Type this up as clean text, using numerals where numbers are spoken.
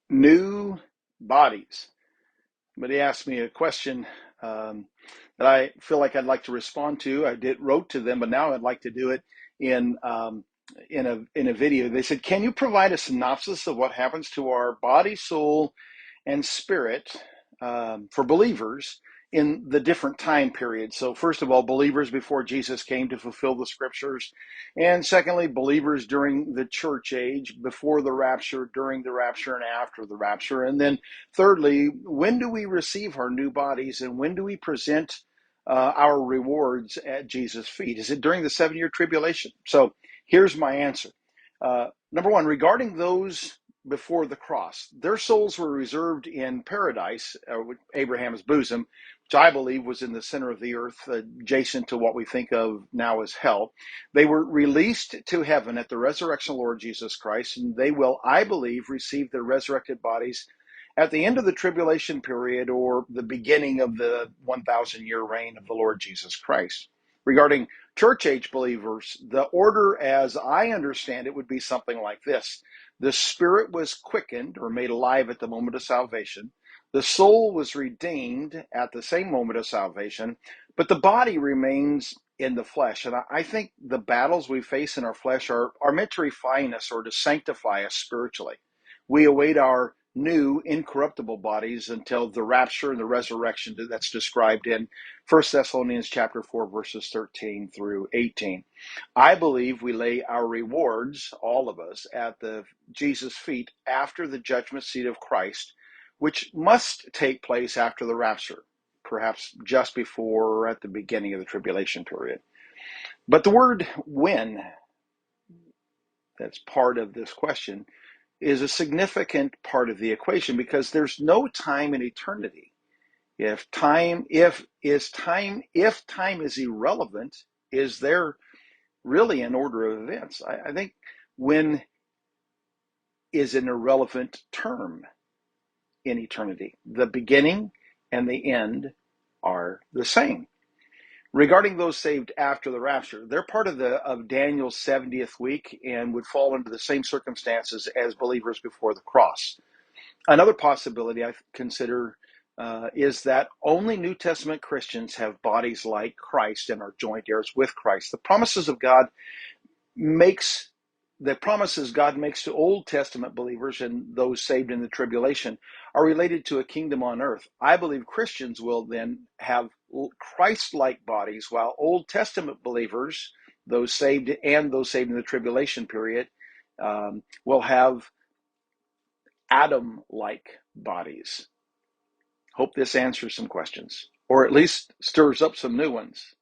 New bodies. Somebody asked me a question that I feel like I'd like to respond to. Wrote to them, but now I'd like to do it in in a video. They said, "Can you provide a synopsis of what happens to our body, soul, and spirit for believers in the different time periods?" So first of all, believers before Jesus came to fulfill the scriptures. And secondly, believers during the church age, before the rapture, during the rapture, and after the rapture. And then thirdly, when do we receive our new bodies and when do we present our rewards at Jesus' feet? Is it during the 7-year tribulation? So here's my answer. Number one, regarding those before the cross, their souls were reserved in paradise, Abraham's bosom, which I believe was in the center of the earth, adjacent to what we think of now as hell. They were released to heaven at the resurrection of Lord Jesus Christ, and they will, I believe, receive their resurrected bodies at the end of the tribulation period or the beginning of the 1,000-year reign of the Lord Jesus Christ. Regarding church age believers, the order as I understand it would be something like this. The spirit was quickened or made alive at the moment of salvation. The soul was redeemed at the same moment of salvation, but the body remains in the flesh. And I think the battles we face in our flesh are meant to refine us or to sanctify us spiritually. We await our new incorruptible bodies until the rapture and the resurrection that's described in 1 Thessalonians chapter 4, verses 13 through 18. I believe we lay our rewards, all of us, at the Jesus' feet after the judgment seat of Christ, which must take place after the rapture, perhaps just before or at the beginning of the tribulation period. But the word when, that's part of this question, is a significant part of the equation because there's no time in eternity. If time is irrelevant, is there really an order of events? I think when is an irrelevant term in eternity. The beginning and the end are the same. Regarding those saved after the rapture, they're part of Daniel's 70th week and would fall into the same circumstances as believers before the cross. Another possibility I consider is that only New Testament Christians have bodies like Christ and are joint heirs with Christ. The promises God makes to Old Testament believers and those saved in the tribulation are related to a kingdom on earth. I believe Christians will then have Christ-like bodies, while Old Testament believers, those saved in the tribulation period, will have Adam-like bodies. Hope this answers some questions, or at least stirs up some new ones.